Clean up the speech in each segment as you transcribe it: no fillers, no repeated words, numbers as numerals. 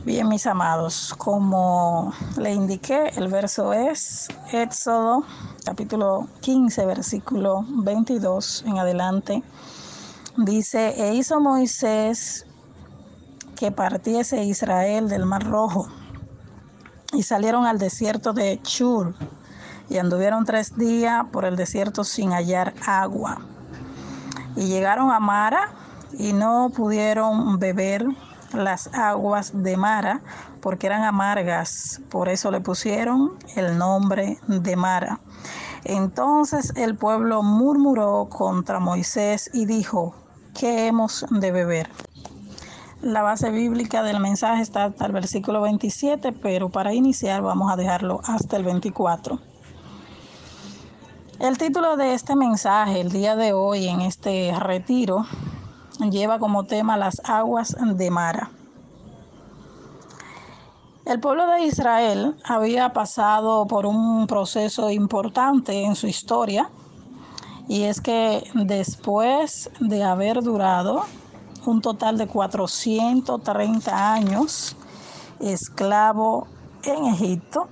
Bien, mis amados, como le indiqué, el verso es Éxodo capítulo 15, versículo 22 en adelante. Dice: e hizo Moisés que partiese Israel del mar Rojo, y salieron al desierto de Shur, y anduvieron 3 días por el desierto sin hallar agua. Y llegaron a Mara, y no pudieron beber las aguas de Mara, porque eran amargas. Por eso le pusieron el nombre de Mara. Entonces el pueblo murmuró contra Moisés y dijo: ¿qué hemos de beber? La base bíblica del mensaje está hasta el versículo 27, pero para iniciar vamos a dejarlo hasta el 24. El título de este mensaje el día de hoy en este retiro lleva como tema las aguas de Mara. El pueblo de Israel había pasado por un proceso importante en su historia, y es que después de haber durado un total de 430 años esclavo en Egipto,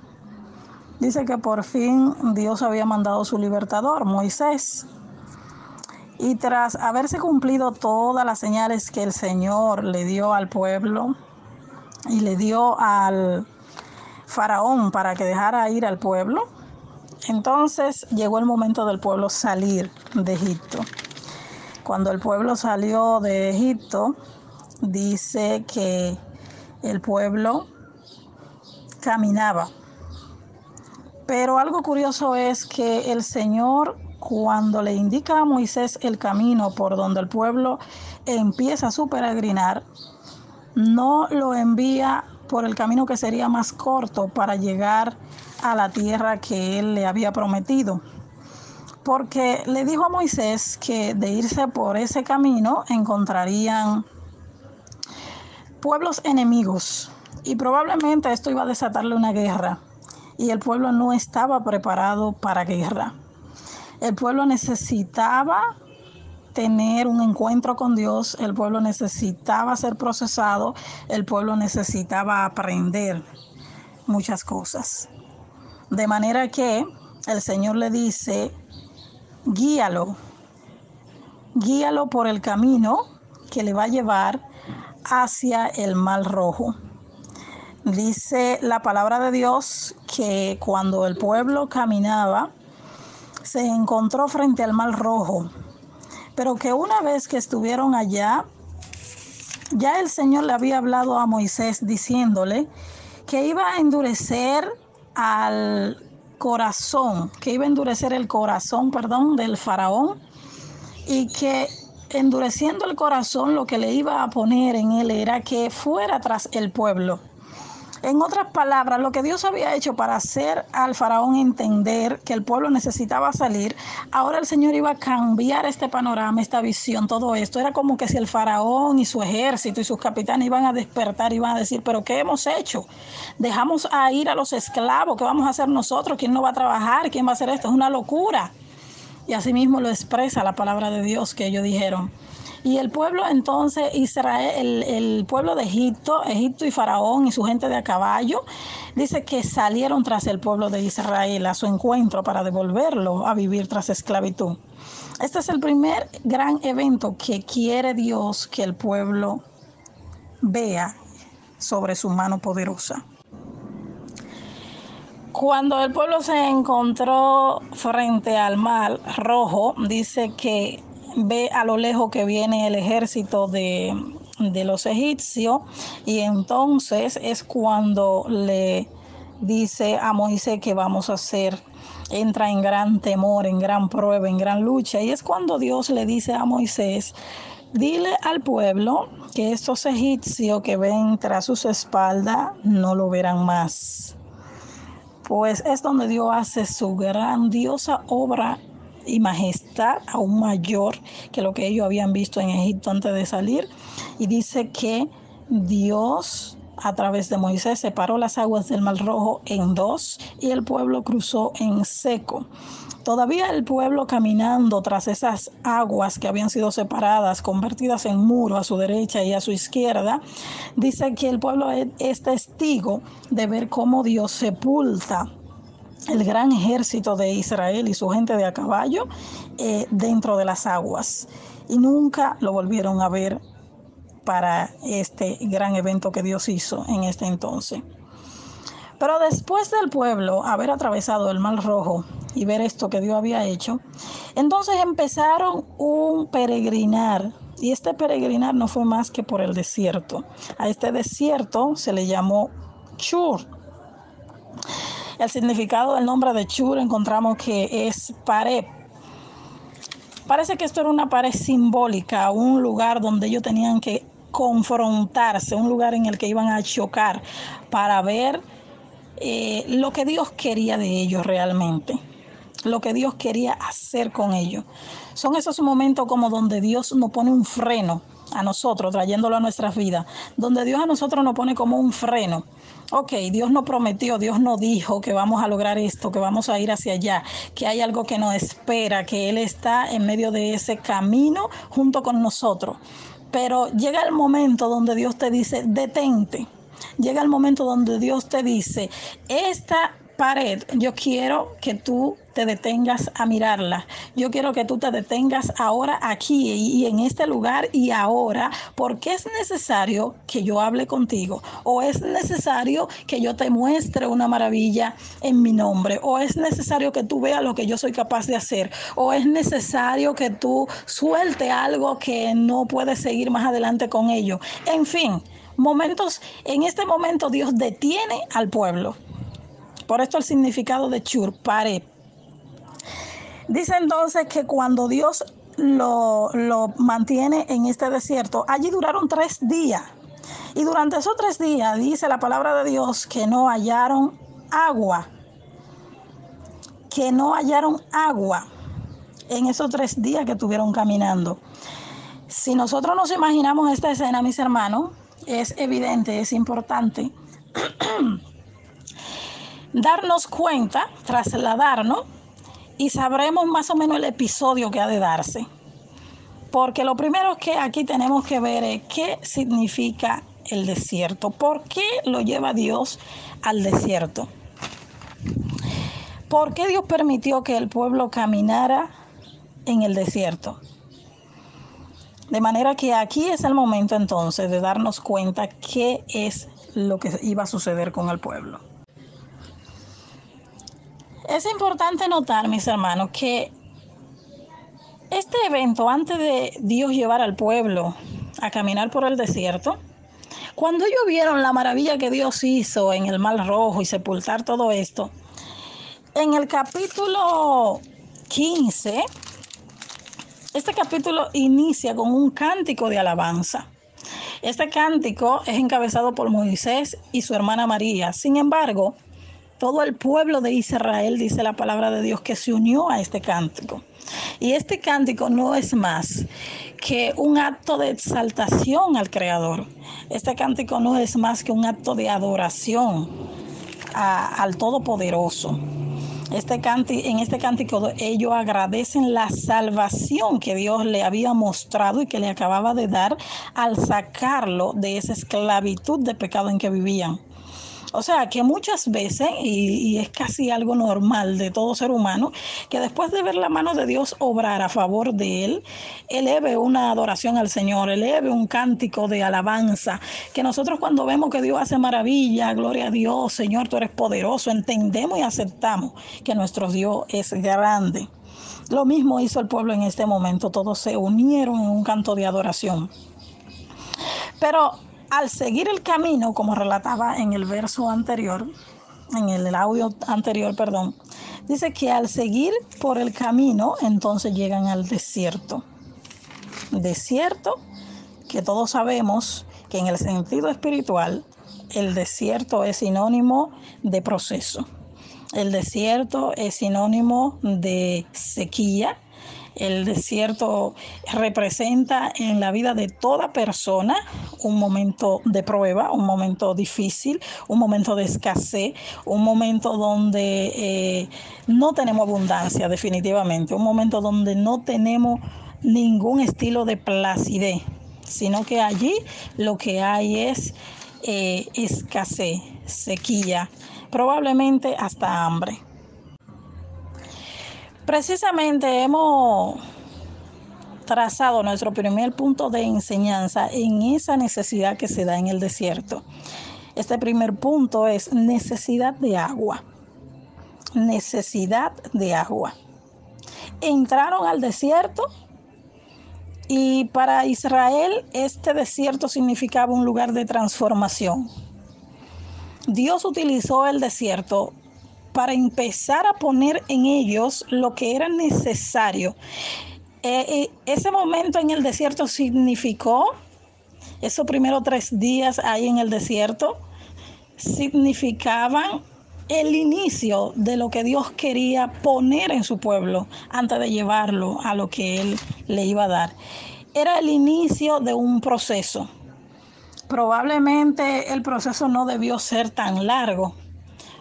dice que por fin Dios había mandado su libertador, Moisés. Y tras haberse cumplido todas las señales que el Señor le dio al pueblo y le dio al faraón para que dejara ir al pueblo, entonces llegó el momento del pueblo salir de Egipto. Cuando el pueblo salió de Egipto, dice que el pueblo caminaba. Pero algo curioso es que el Señor, cuando le indica a Moisés el camino por donde el pueblo empieza su peregrinar, no lo envía por el camino que sería más corto para llegar a la tierra que él le había prometido, porque le dijo a Moisés que de irse por ese camino encontrarían pueblos enemigos, y probablemente esto iba a desatarle una guerra, y el pueblo no estaba preparado para guerra. El pueblo necesitaba tener un encuentro con Dios, el pueblo necesitaba ser procesado, el pueblo necesitaba aprender muchas cosas. De manera que el Señor le dice: guíalo por el camino que le va a llevar hacia el mar Rojo. Dice la palabra de Dios que cuando el pueblo caminaba, se encontró frente al mar Rojo, pero que una vez que estuvieron allá, ya el Señor le había hablado a Moisés diciéndole que iba a endurecer el corazón del faraón, y que endureciendo el corazón lo que le iba a poner en él era que fuera tras el pueblo. En otras palabras, lo que Dios había hecho para hacer al faraón entender que el pueblo necesitaba salir, ahora el Señor iba a cambiar este panorama, esta visión, todo esto. Era como que si el faraón y su ejército y sus capitanes iban a despertar, iban a decir: ¿pero qué hemos hecho? Dejamos a ir a los esclavos, ¿qué vamos a hacer nosotros? ¿Quién no va a trabajar? ¿Quién va a hacer esto? Es una locura. Y así mismo lo expresa la palabra de Dios que ellos dijeron. Y el pueblo entonces, Israel, el pueblo de Egipto y Faraón y su gente de a caballo, dice que salieron tras el pueblo de Israel a su encuentro para devolverlo a vivir tras esclavitud. Este es el primer gran evento que quiere Dios que el pueblo vea sobre su mano poderosa. Cuando el pueblo se encontró frente al mar Rojo, dice que ve a lo lejos que viene el ejército de los egipcios, y entonces es cuando le dice a Moisés: ¿qué vamos a hacer? Entra en gran temor, en gran prueba, en gran lucha, y es cuando Dios le dice a Moisés: dile al pueblo que estos egipcios que ven tras sus espaldas no lo verán más. Pues es donde Dios hace su grandiosa obra y majestad, aún mayor que lo que ellos habían visto en Egipto antes de salir. Y dice que Dios a través de Moisés separó las aguas del Mar Rojo en dos y el pueblo cruzó en seco. Todavía el pueblo caminando tras esas aguas que habían sido separadas, convertidas en muro a su derecha y a su izquierda, dice que el pueblo es testigo de ver cómo Dios sepulta el gran ejército de Israel y su gente de a caballo dentro de las aguas. Y nunca lo volvieron a ver para este gran evento que Dios hizo en este entonces. Pero después del pueblo haber atravesado el Mar Rojo y ver esto que Dios había hecho, entonces empezaron un peregrinar. Y este peregrinar no fue más que por el desierto. A este desierto se le llamó Shur. El significado del nombre de Shur encontramos que es pared. Parece que esto era una pared simbólica, un lugar donde ellos tenían que confrontarse, un lugar en el que iban a chocar para ver lo que Dios quería de ellos realmente, lo que Dios quería hacer con ellos. Son esos momentos como donde Dios nos pone un freno a nosotros, trayéndolo a nuestras vidas, donde Dios a nosotros nos pone como un freno. Ok, Dios nos prometió, Dios nos dijo que vamos a lograr esto, que vamos a ir hacia allá, que hay algo que nos espera, que Él está en medio de ese camino junto con nosotros. Pero llega el momento donde Dios te dice, detente. Llega el momento donde Dios te dice, esta pared, yo quiero que tú te detengas a mirarla. Yo quiero que tú te detengas ahora aquí y en este lugar y ahora, porque es necesario que yo hable contigo, o es necesario que yo te muestre una maravilla en mi nombre, o es necesario que tú veas lo que yo soy capaz de hacer, o es necesario que tú suelte algo que no puedes seguir más adelante con ello. En fin, en este momento Dios detiene al pueblo. Por esto el significado de Shur, pared. Dice entonces que cuando Dios lo mantiene en este desierto, allí duraron 3 días. Y durante esos 3 días dice la palabra de Dios que no hallaron agua. Que no hallaron agua en esos 3 días que estuvieron caminando. Si nosotros nos imaginamos esta escena, mis hermanos, es evidente, es importante darnos cuenta, trasladarnos y sabremos más o menos el episodio que ha de darse. Porque lo primero que aquí tenemos que ver es qué significa el desierto. ¿Por qué lo lleva Dios al desierto? ¿Por qué Dios permitió que el pueblo caminara en el desierto? De manera que aquí es el momento entonces de darnos cuenta qué es lo que iba a suceder con el pueblo. Es importante notar, mis hermanos, que este evento, antes de Dios llevar al pueblo a caminar por el desierto, cuando ellos vieron la maravilla que Dios hizo en el Mar Rojo y sepultar todo esto, en el capítulo 15, este capítulo inicia con un cántico de alabanza. Este cántico es encabezado por Moisés y su hermana María. Sin embargo, todo el pueblo de Israel, dice la palabra de Dios, que se unió a este cántico. Y este cántico no es más que un acto de exaltación al Creador. Este cántico no es más que un acto de adoración al Todopoderoso. En este cántico ellos agradecen la salvación que Dios le había mostrado y que le acababa de dar al sacarlo de esa esclavitud de pecado en que vivían. O sea, que muchas veces, y es casi algo normal de todo ser humano, que después de ver la mano de Dios obrar a favor de él, eleve una adoración al Señor, eleve un cántico de alabanza, que nosotros cuando vemos que Dios hace maravilla, gloria a Dios, Señor, tú eres poderoso, entendemos y aceptamos que nuestro Dios es grande. Lo mismo hizo el pueblo en este momento, todos se unieron en un canto de adoración. Pero al seguir el camino, como relataba en el verso anterior, en el audio anterior, dice que al seguir por el camino, entonces llegan al desierto. Desierto que todos sabemos que en el sentido espiritual, el desierto es sinónimo de proceso. El desierto es sinónimo de sequía. El desierto representa en la vida de toda persona un momento de prueba, un momento difícil, un momento de escasez, un momento donde no tenemos abundancia definitivamente, un momento donde no tenemos ningún estilo de placidez, sino que allí lo que hay es escasez, sequía, probablemente hasta hambre. Precisamente hemos trazado nuestro primer punto de enseñanza en esa necesidad que se da en el desierto. Este primer punto es necesidad de agua. Necesidad de agua. Entraron al desierto y para Israel este desierto significaba un lugar de transformación. Dios utilizó el desierto para empezar a poner en ellos lo que era necesario. Ese momento en el desierto significó, esos primeros 3 días ahí en el desierto, significaban el inicio de lo que Dios quería poner en su pueblo antes de llevarlo a lo que Él le iba a dar. Era el inicio de un proceso. Probablemente el proceso no debió ser tan largo.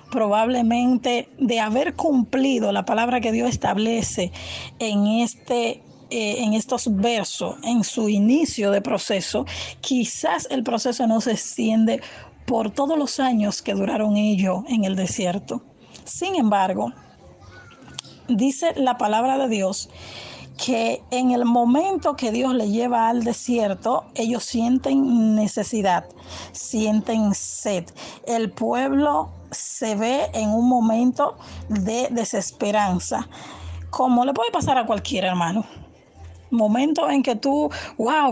Probablemente de haber cumplido la palabra que Dios establece en estos versos, en su inicio de proceso, quizás el proceso no se extiende por todos los años que duraron ellos en el desierto. Sin embargo, dice la palabra de Dios que en el momento que Dios le lleva al desierto, ellos sienten necesidad, sienten sed. El pueblo se ve en un momento de desesperanza, como le puede pasar a cualquier hermano. Momento en que tú,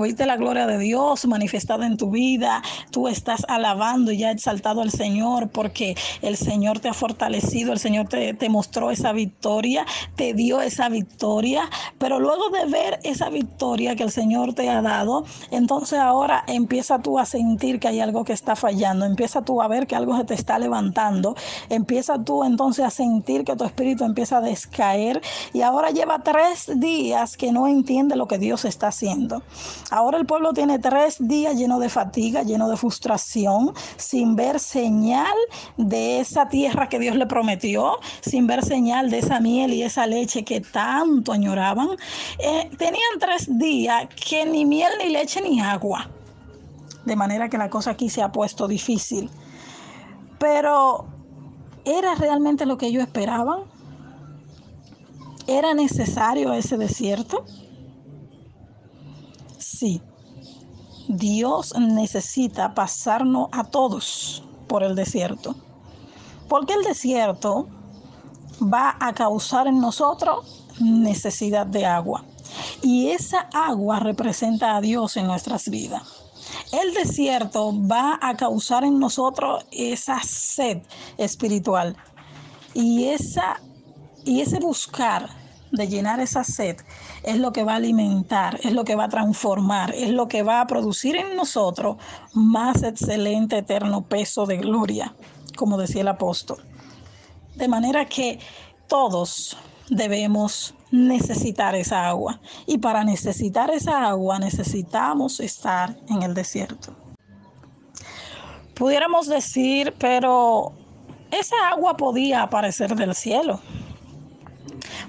viste la gloria de Dios manifestada en tu vida, tú estás alabando y ya exaltado al Señor porque el Señor te ha fortalecido, el Señor te mostró esa victoria, te dio esa victoria, pero luego de ver esa victoria que el Señor te ha dado, entonces ahora empieza tú a sentir que hay algo que está fallando, empieza tú a ver que algo se te está levantando, empieza tú entonces a sentir que tu espíritu empieza a descaer y ahora lleva 3 días que no entiende lo que Dios está haciendo. Ahora el pueblo tiene 3 días lleno de fatiga, lleno de frustración, sin ver señal de esa tierra que Dios le prometió, sin ver señal de esa miel y esa leche que tanto añoraban. Tenían 3 días que ni miel, ni leche, ni agua. De manera que la cosa aquí se ha puesto difícil. Pero ¿era realmente lo que ellos esperaban? ¿Era necesario ese desierto? Sí, Dios necesita pasarnos a todos por el desierto, porque el desierto va a causar en nosotros necesidad de agua, y esa agua representa a Dios en nuestras vidas. El desierto va a causar en nosotros esa sed espiritual, y ese buscar de llenar esa sed es lo que va a alimentar, es lo que va a transformar, es lo que va a producir en nosotros más excelente, eterno peso de gloria, como decía el apóstol. De manera que todos debemos necesitar esa agua, y para necesitar esa agua necesitamos estar en el desierto. Pudiéramos decir, pero esa agua podía aparecer del cielo.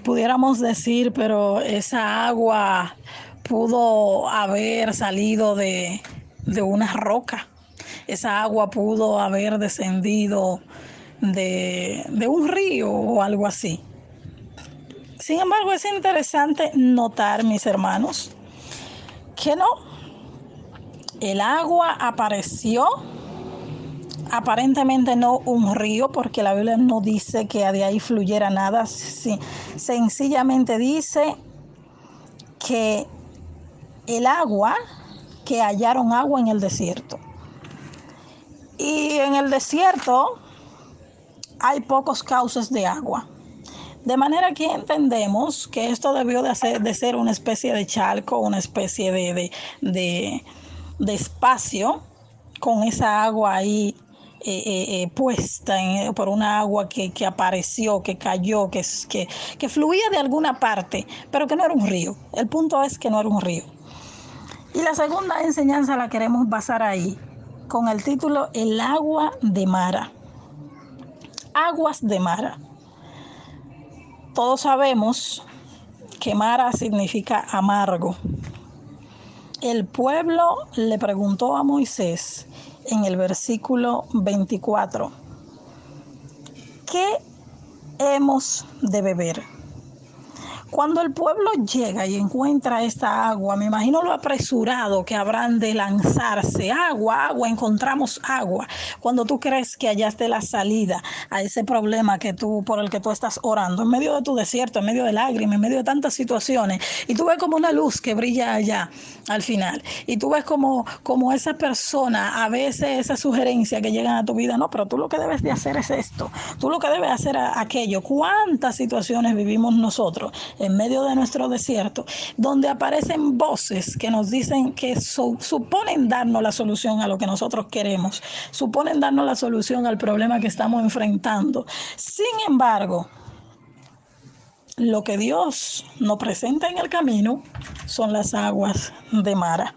Pudiéramos decir, pero esa agua pudo haber salido de una roca. Esa agua pudo haber descendido de un río o algo así. Sin embargo, es interesante notar, mis hermanos, que no. El agua apareció, aparentemente no un río, porque la Biblia no dice que de ahí fluyera nada. Sí, sencillamente dice que que hallaron agua en el desierto. Y en el desierto hay pocos cauces de agua. De manera que entendemos que esto debió de ser una especie de charco, una especie de espacio con esa agua ahí puesta por una agua que apareció, que cayó, que fluía de alguna parte, pero que no era un río. El punto es que no era un río. Y la segunda enseñanza la queremos basar ahí, con el título El agua de Mara. Aguas de Mara. Todos sabemos que Mara significa amargo. El pueblo le preguntó a Moisés en el versículo 24, ¿qué hemos de beber? Cuando el pueblo llega y encuentra esta agua, me imagino lo apresurado que habrán de lanzarse. Agua, encontramos agua. Cuando tú crees que hallaste la salida a ese problema por el que tú estás orando, en medio de tu desierto, en medio de lágrimas, en medio de tantas situaciones, y tú ves como una luz que brilla allá al final, y tú ves como esa persona, a veces esa sugerencia que llegan a tu vida, no, pero tú lo que debes de hacer es esto, tú lo que debes hacer es aquello. ¿Cuántas situaciones vivimos nosotros en medio de nuestro desierto, donde aparecen voces que nos dicen que suponen darnos la solución a lo que nosotros queremos, suponen darnos la solución al problema que estamos enfrentando? Sin embargo, lo que Dios nos presenta en el camino son las aguas de Mara.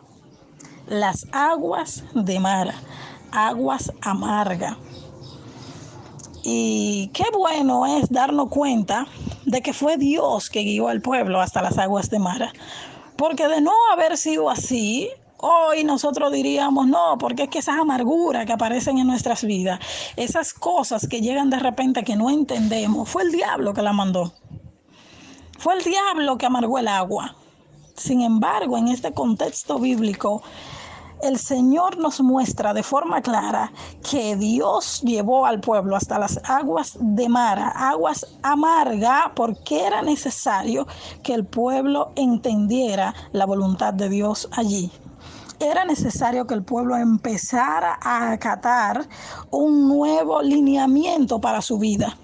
Las aguas de Mara, aguas amargas. Y qué bueno es darnos cuenta de que fue Dios que guió al pueblo hasta las aguas de Mara. Porque de no haber sido así, hoy nosotros diríamos no, porque es que esas amarguras que aparecen en nuestras vidas, esas cosas que llegan de repente que no entendemos, fue el diablo que la mandó. Fue el diablo que amargó el agua. Sin embargo, en este contexto bíblico, el Señor nos muestra de forma clara que Dios llevó al pueblo hasta las aguas de Mara, aguas amargas, porque era necesario que el pueblo entendiera la voluntad de Dios allí. Era necesario que el pueblo empezara a acatar un nuevo lineamiento para su vida.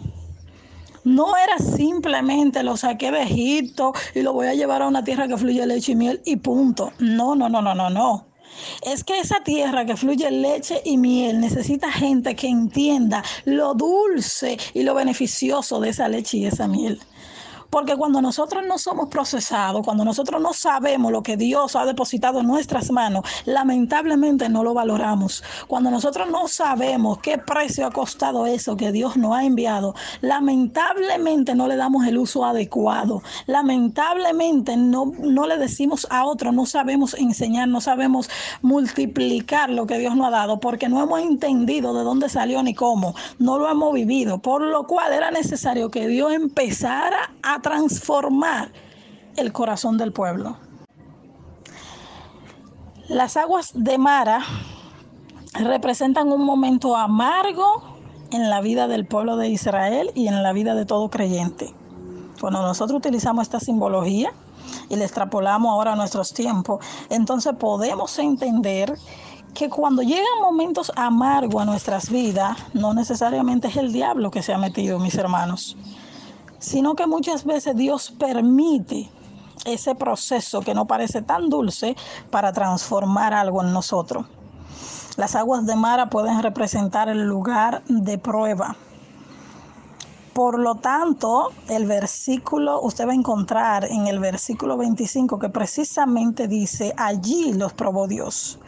No era simplemente lo saqué de Egipto y lo voy a llevar a una tierra que fluye leche y miel y punto. No. Es que esa tierra que fluye leche y miel necesita gente que entienda lo dulce y lo beneficioso de esa leche y esa miel. Porque cuando nosotros no somos procesados, cuando nosotros no sabemos lo que Dios ha depositado en nuestras manos, lamentablemente no lo valoramos. Cuando nosotros no sabemos qué precio ha costado eso que Dios nos ha enviado, lamentablemente no le damos el uso adecuado. Lamentablemente no le decimos a otros, no sabemos enseñar, no sabemos multiplicar lo que Dios nos ha dado, porque no hemos entendido de dónde salió ni cómo, no lo hemos vivido, por lo cual era necesario que Dios empezara a transformar el corazón del pueblo. Las aguas de Mara representan un momento amargo en la vida del pueblo de Israel y en la vida de todo creyente. Cuando nosotros utilizamos esta simbología y la extrapolamos ahora a nuestros tiempos, entonces podemos entender que cuando llegan momentos amargos a nuestras vidas, no necesariamente es el diablo que se ha metido, mis hermanos, sino que muchas veces Dios permite ese proceso que no parece tan dulce para transformar algo en nosotros. Las aguas de Mara pueden representar el lugar de prueba. Por lo tanto, usted va a encontrar en el versículo 25 que precisamente dice, allí los probó Dios.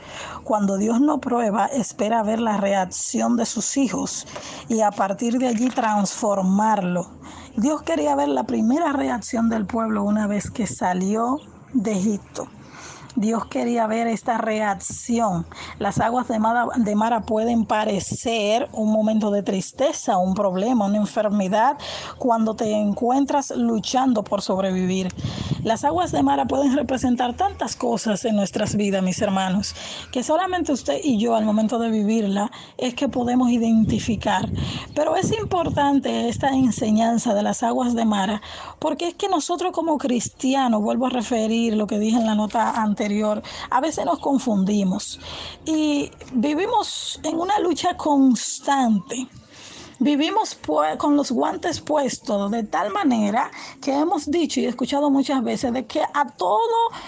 Cuando Dios no prueba, espera ver la reacción de sus hijos y a partir de allí transformarlo. Dios quería ver la primera reacción del pueblo una vez que salió de Egipto. Dios quería ver esta reacción. Las aguas de Mara pueden parecer un momento de tristeza, un problema, una enfermedad, cuando te encuentras luchando por sobrevivir. Las aguas de Mara pueden representar tantas cosas en nuestras vidas, mis hermanos, que solamente usted y yo al momento de vivirla es que podemos identificar. Pero es importante esta enseñanza de las aguas de Mara, porque es que nosotros como cristianos, vuelvo a referir lo que dije en la nota anterior, a veces nos confundimos y vivimos en una lucha constante. Vivimos con los guantes puestos de tal manera que hemos dicho y escuchado muchas veces de que a todo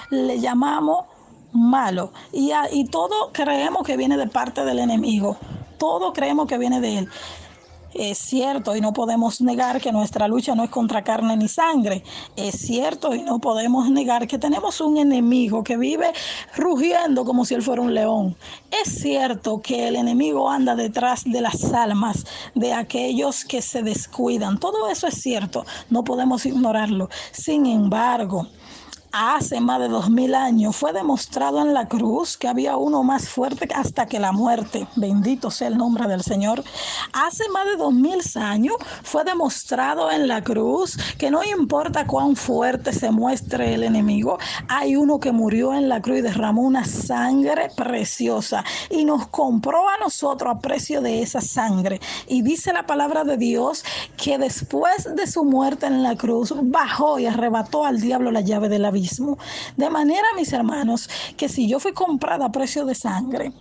le llamamos malo y todo creemos que viene de parte del enemigo. todo creemos que viene de Él. Es cierto y no podemos negar que nuestra lucha no es contra carne ni sangre. Es cierto y no podemos negar que tenemos un enemigo que vive rugiendo como si él fuera un león. Es cierto que el enemigo anda detrás de las almas de aquellos que se descuidan. Todo eso es cierto, no podemos ignorarlo. Sin embargo, hace más de 2000 años fue demostrado en la cruz que había uno más fuerte hasta que la muerte. Bendito sea el nombre del Señor. Hace más de 2000 años fue demostrado en la cruz que no importa cuán fuerte se muestre el enemigo, hay uno que murió en la cruz y derramó una sangre preciosa y nos compró a nosotros a precio de esa sangre. Y dice la palabra de Dios que después de su muerte en la cruz bajó y arrebató al diablo la llave de la vida. De manera, mis hermanos, que si yo fui comprada a precio de sangre,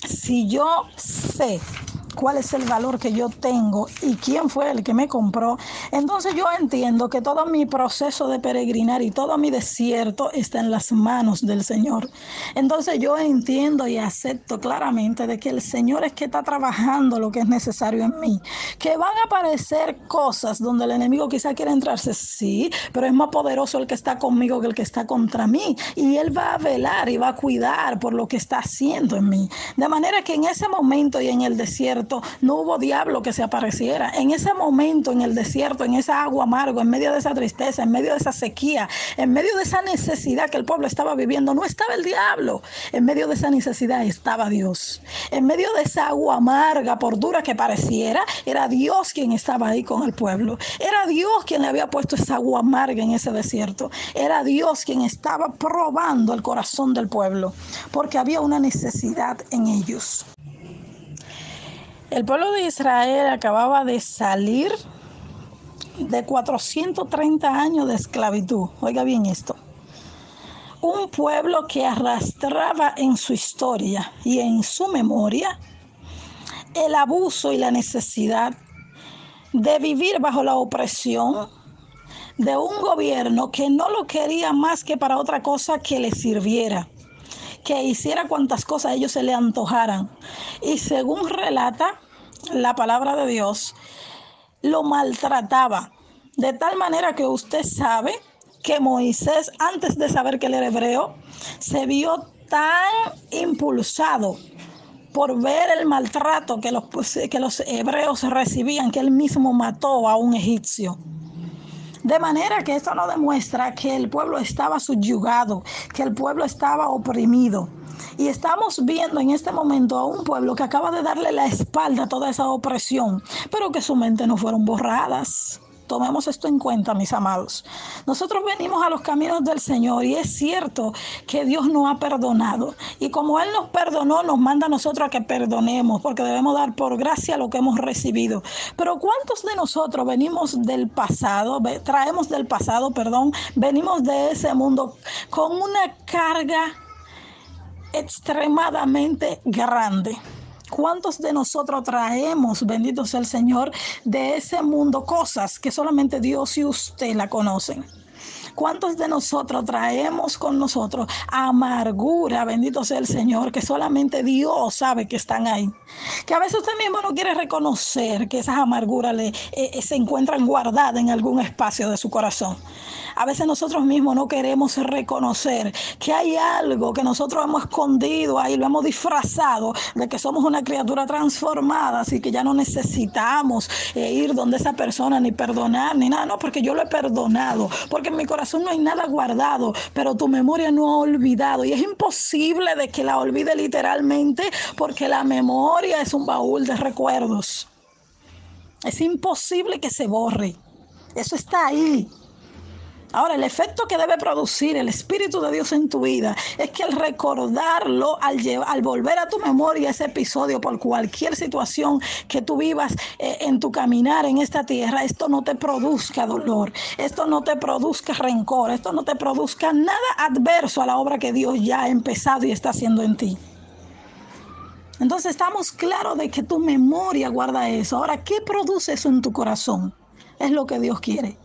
si yo sé cuál es el valor que yo tengo y quién fue el que me compró, entonces yo entiendo que todo mi proceso de peregrinar y todo mi desierto está en las manos del Señor. Entonces yo entiendo y acepto claramente de que el Señor es que está trabajando lo que es necesario en mí. Que van a aparecer cosas donde el enemigo quizá quiera entrarse, sí, pero es más poderoso el que está conmigo que el que está contra mí. Y Él va a velar y va a cuidar por lo que está haciendo en mí. De manera que en ese momento y en el desierto, no hubo diablo que se apareciera. En ese momento, en el desierto, en esa agua amarga, en medio de esa tristeza, en medio de esa sequía, en medio de esa necesidad que el pueblo estaba viviendo, no estaba el diablo. En medio de esa necesidad estaba Dios. En medio de esa agua amarga, por dura que pareciera, era Dios quien estaba ahí con el pueblo. Era Dios quien le había puesto esa agua amarga en ese desierto. Era Dios quien estaba probando el corazón del pueblo, porque había una necesidad en ellos. El pueblo de Israel acababa de salir de 430 años de esclavitud. Oiga bien esto. Un pueblo que arrastraba en su historia y en su memoria el abuso y la necesidad de vivir bajo la opresión de un gobierno que no lo quería más que para otra cosa que le sirviera, que hiciera cuantas cosas a ellos se le antojaran. Y según relata la palabra de Dios, lo maltrataba. De tal manera que usted sabe que Moisés, antes de saber que él era hebreo, se vio tan impulsado por ver el maltrato que los hebreos recibían, que él mismo mató a un egipcio. De manera que esto no demuestra que el pueblo estaba subyugado, que el pueblo estaba oprimido. Y estamos viendo en este momento a un pueblo que acaba de darle la espalda a toda esa opresión, pero que su mente no fueron borradas. Tomemos esto en cuenta, mis amados. Nosotros venimos a los caminos del Señor y es cierto que Dios nos ha perdonado. Y como Él nos perdonó, nos manda a nosotros a que perdonemos, porque debemos dar por gracia lo que hemos recibido. Pero ¿cuántos de nosotros venimos del pasado, venimos de ese mundo con una carga extremadamente grande? ¿Cuántos de nosotros traemos, bendito sea el Señor, de ese mundo cosas que solamente Dios y usted la conocen? ¿Cuántos de nosotros traemos con nosotros amargura, bendito sea el Señor, que solamente Dios sabe que están ahí? Que a veces usted mismo no quiere reconocer que esas amarguras se encuentran guardadas en algún espacio de su corazón. A veces nosotros mismos no queremos reconocer que hay algo que nosotros hemos escondido ahí, lo hemos disfrazado de que somos una criatura transformada, así que ya no necesitamos ir donde esa persona ni perdonar ni nada. No, porque yo lo he perdonado, porque en mi corazón no hay nada guardado, pero tu memoria no ha olvidado. Y es imposible de que la olvide literalmente, porque la memoria es un baúl de recuerdos. Es imposible que se borre. Eso está ahí. Ahora, el efecto que debe producir el Espíritu de Dios en tu vida es que al recordarlo, al volver a tu memoria ese episodio por cualquier situación que tú vivas en tu caminar en esta tierra, esto no te produzca dolor, esto no te produzca rencor, esto no te produzca nada adverso a la obra que Dios ya ha empezado y está haciendo en ti. Entonces estamos claros de que tu memoria guarda eso. Ahora, ¿qué produce eso en tu corazón? Es lo que Dios quiere.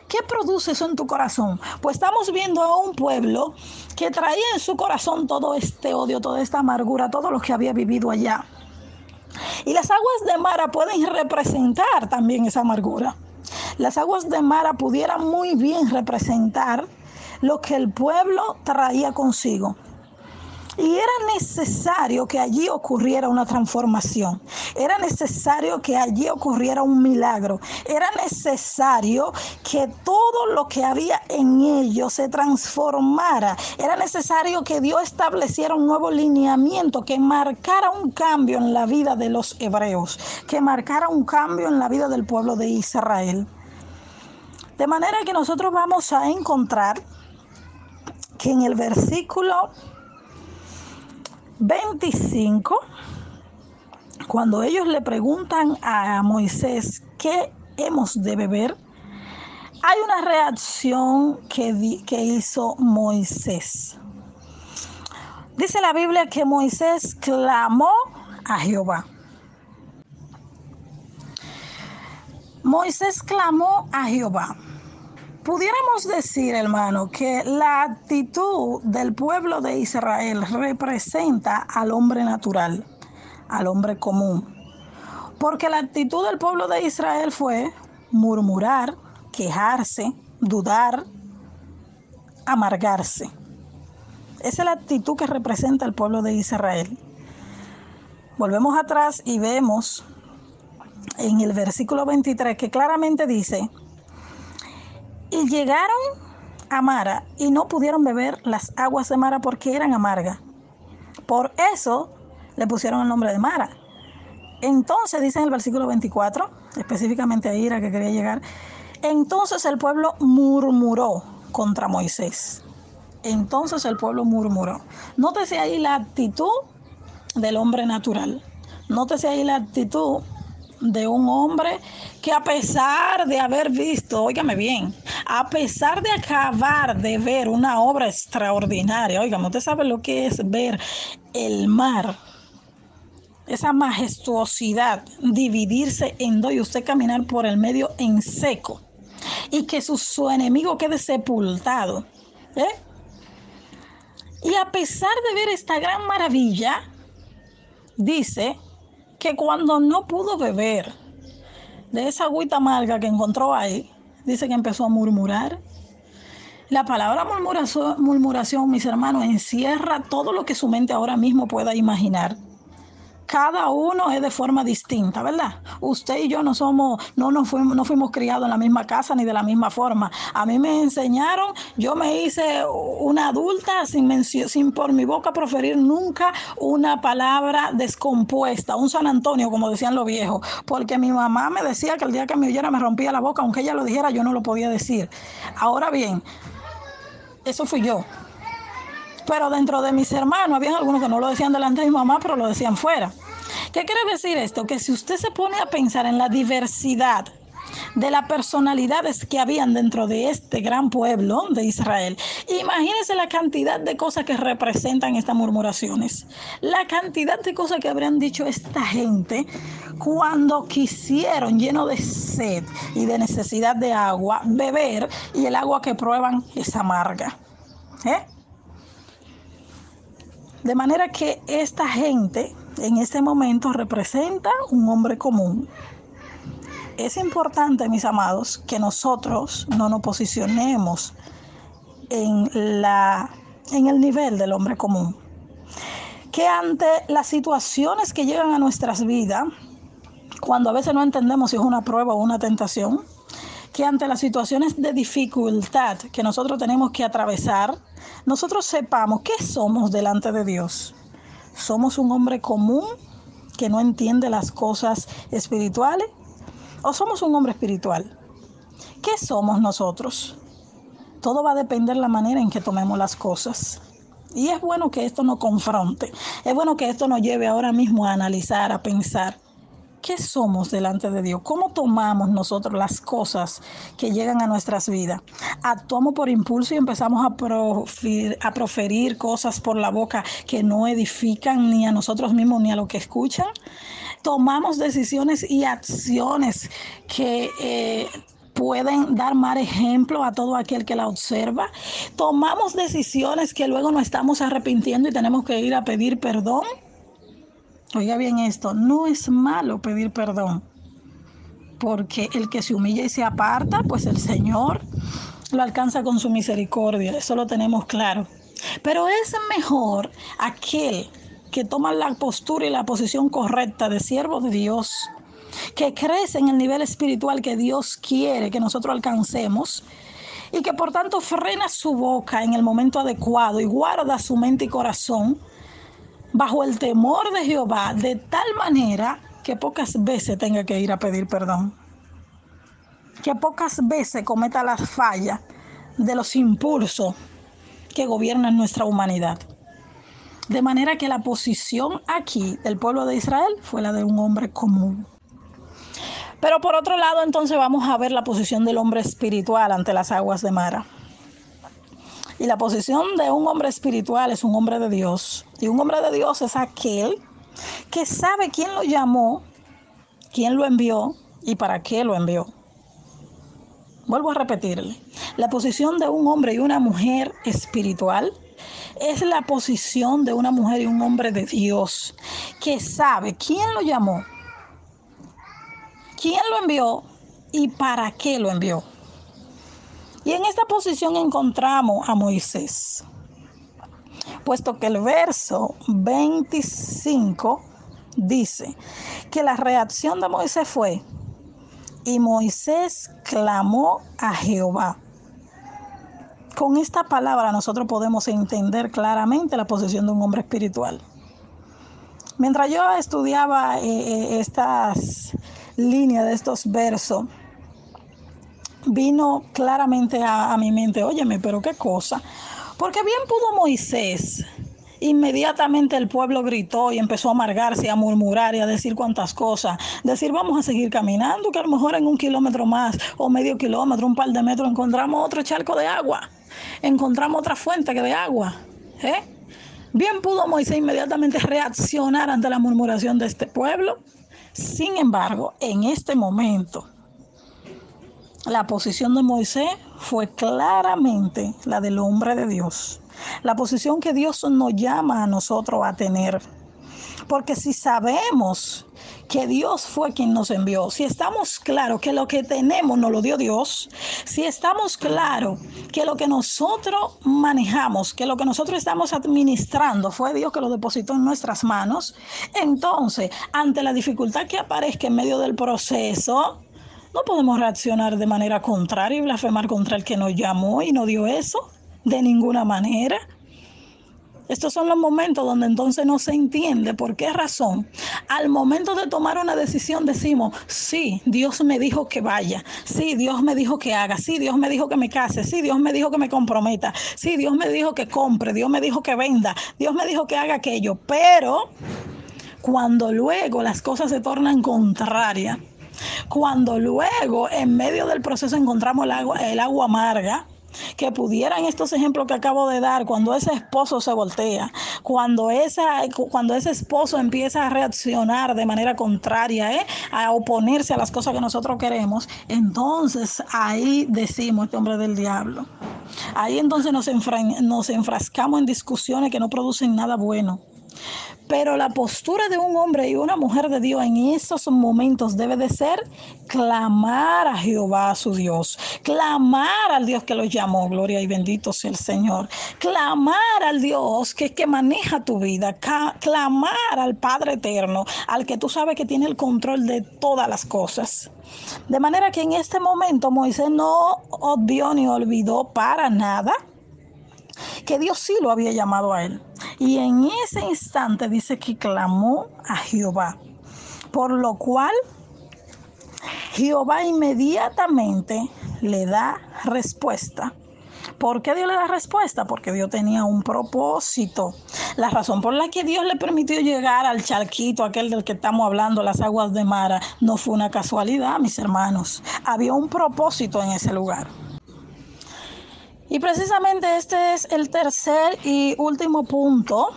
¿Qué produce eso en tu corazón? Pues estamos viendo a un pueblo que traía en su corazón todo este odio, toda esta amargura, todo lo que había vivido allá. Y las aguas de Mara pueden representar también esa amargura. Las aguas de Mara pudieran muy bien representar lo que el pueblo traía consigo. Y era necesario que allí ocurriera una transformación. Era necesario que allí ocurriera un milagro. Era necesario que todo lo que había en ellos se transformara. Era necesario que Dios estableciera un nuevo lineamiento que marcara un cambio en la vida de los hebreos, que marcara un cambio en la vida del pueblo de Israel. De manera que nosotros vamos a encontrar que en el versículo 25, cuando ellos le preguntan a Moisés qué hemos de beber, hay una reacción que hizo Moisés. Dice la Biblia que Moisés clamó a Jehová. Moisés clamó a Jehová. Pudiéramos decir, hermano, que la actitud del pueblo de Israel representa al hombre natural, al hombre común. Porque la actitud del pueblo de Israel fue murmurar, quejarse, dudar, amargarse. Esa es la actitud que representa el pueblo de Israel. Volvemos atrás y vemos en el versículo 23 que claramente dice: y llegaron a Mara y no pudieron beber las aguas de Mara porque eran amargas. Por eso le pusieron el nombre de Mara. Entonces dice en el versículo 24, específicamente ahí era que quería llegar, entonces el pueblo murmuró contra Moisés. Entonces el pueblo murmuró. Nótese ahí la actitud del hombre natural. Nótese ahí la actitud de un hombre que, a pesar de haber visto, óigame bien, a pesar de acabar de ver una obra extraordinaria, óigame, usted sabe lo que es ver el mar, esa majestuosidad, dividirse en dos y usted caminar por el medio en seco y que su enemigo quede sepultado, y a pesar de ver esta gran maravilla, dice que cuando no pudo beber de esa agüita amarga que encontró ahí, dice que empezó a murmurar. La palabra murmuración, mis hermanos, encierra todo lo que su mente ahora mismo pueda imaginar. Cada uno es de forma distinta, ¿verdad? Usted y yo no fuimos criados en la misma casa ni de la misma forma. A mí me enseñaron, yo me hice una adulta sin por mi boca proferir nunca una palabra descompuesta, un San Antonio, como decían los viejos, porque mi mamá me decía que el día que me oyera me rompía la boca, aunque ella lo dijera, yo no lo podía decir. Ahora bien, eso fui yo. Pero dentro de mis hermanos había algunos que no lo decían delante de mi mamá, pero lo decían fuera. ¿Qué quiere decir esto? Que si usted se pone a pensar en la diversidad de las personalidades que habían dentro de este gran pueblo de Israel, imagínese la cantidad de cosas que representan estas murmuraciones, la cantidad de cosas que habrían dicho esta gente cuando quisieron, lleno de sed y de necesidad de agua, beber, y el agua que prueban es amarga. De manera que esta gente en este momento representa un hombre común. Es importante, mis amados, que nosotros no nos posicionemos en el nivel del hombre común. Que ante las situaciones que llegan a nuestras vidas, cuando a veces no entendemos si es una prueba o una tentación, que ante las situaciones de dificultad que nosotros tenemos que atravesar, nosotros sepamos qué somos delante de Dios. ¿Somos un hombre común que no entiende las cosas espirituales? ¿O somos un hombre espiritual? ¿Qué somos nosotros? Todo va a depender de la manera en que tomemos las cosas. Y es bueno que esto nos confronte. Es bueno que esto nos lleve ahora mismo a analizar, a pensar. ¿Qué somos delante de Dios? ¿Cómo tomamos nosotros las cosas que llegan a nuestras vidas? ¿Actuamos por impulso y empezamos a proferir cosas por la boca que no edifican ni a nosotros mismos ni a los que escuchan? ¿Tomamos decisiones y acciones que pueden dar mal ejemplo a todo aquel que la observa? ¿Tomamos decisiones que luego nos estamos arrepintiendo y tenemos que ir a pedir perdón? Oiga bien esto, no es malo pedir perdón, porque el que se humilla y se aparta, pues el Señor lo alcanza con su misericordia, eso lo tenemos claro. Pero es mejor aquel que toma la postura y la posición correcta de siervo de Dios, que crece en el nivel espiritual que Dios quiere que nosotros alcancemos y que por tanto frena su boca en el momento adecuado y guarda su mente y corazón bajo el temor de Jehová, de tal manera que pocas veces tenga que ir a pedir perdón, que pocas veces cometa las fallas de los impulsos que gobiernan nuestra humanidad. De manera que la posición aquí del pueblo de Israel fue la de un hombre común. Pero por otro lado, entonces vamos a ver la posición del hombre espiritual ante las aguas de Mara. Y la posición de un hombre espiritual es un hombre de Dios. Y un hombre de Dios es aquel que sabe quién lo llamó, quién lo envió y para qué lo envió. Vuelvo a repetirle. La posición de un hombre y una mujer espiritual es la posición de una mujer y un hombre de Dios que sabe quién lo llamó, quién lo envió y para qué lo envió. Y en esta posición encontramos a Moisés, puesto que el verso 25 dice que la reacción de Moisés fue: y Moisés clamó a Jehová. Con esta palabra nosotros podemos entender claramente la posición de un hombre espiritual. Mientras yo estudiaba estas líneas de estos versos, vino claramente a mi mente, óyeme, pero qué cosa, porque bien pudo Moisés, inmediatamente el pueblo gritó y empezó a amargarse, a murmurar y a decir cuantas cosas, decir vamos a seguir caminando, que a lo mejor en 1 kilómetro más o medio kilómetro, un par de metros encontramos otro charco de agua, encontramos otra fuente de agua, Bien pudo Moisés inmediatamente reaccionar ante la murmuración de este pueblo. Sin embargo, en este momento la posición de Moisés fue claramente la del hombre de Dios. La posición que Dios nos llama a nosotros a tener. Porque si sabemos que Dios fue quien nos envió, si estamos claros que lo que tenemos nos lo dio Dios, si estamos claros que lo que nosotros manejamos, que lo que nosotros estamos administrando fue Dios que lo depositó en nuestras manos, entonces, ante la dificultad que aparezca en medio del proceso, no podemos reaccionar de manera contraria y blasfemar contra el que nos llamó y nos dio eso, de ninguna manera. Estos son los momentos donde entonces no se entiende por qué razón. Al momento de tomar una decisión decimos, sí, Dios me dijo que vaya, sí, Dios me dijo que haga, sí, Dios me dijo que me case, sí, Dios me dijo que me comprometa, sí, Dios me dijo que compre, Dios me dijo que venda, Dios me dijo que haga aquello. Pero cuando luego las cosas se tornan contrarias, cuando luego en medio del proceso encontramos el agua amarga, que pudieran estos ejemplos que acabo de dar, cuando ese esposo se voltea, cuando ese esposo empieza a reaccionar de manera contraria, a oponerse a las cosas que nosotros queremos, entonces ahí decimos, este hombre del diablo. Ahí entonces nos enfrascamos en discusiones que no producen nada bueno. Pero la postura de un hombre y una mujer de Dios en esos momentos debe de ser clamar a Jehová su Dios, clamar al Dios que los llamó, gloria y bendito sea el Señor, clamar al Dios que maneja tu vida, clamar al Padre eterno, al que tú sabes que tiene el control de todas las cosas. De manera que en este momento Moisés no obvió ni olvidó para nada que Dios sí lo había llamado a él. Y en ese instante dice que clamó a Jehová, por lo cual Jehová inmediatamente le da respuesta. ¿Por qué Dios le da respuesta? Porque Dios tenía un propósito. La razón por la que Dios le permitió llegar al charquito, aquel del que estamos hablando, las aguas de Mara, no fue una casualidad, mis hermanos. Había un propósito en ese lugar. Y precisamente este es el tercer y último punto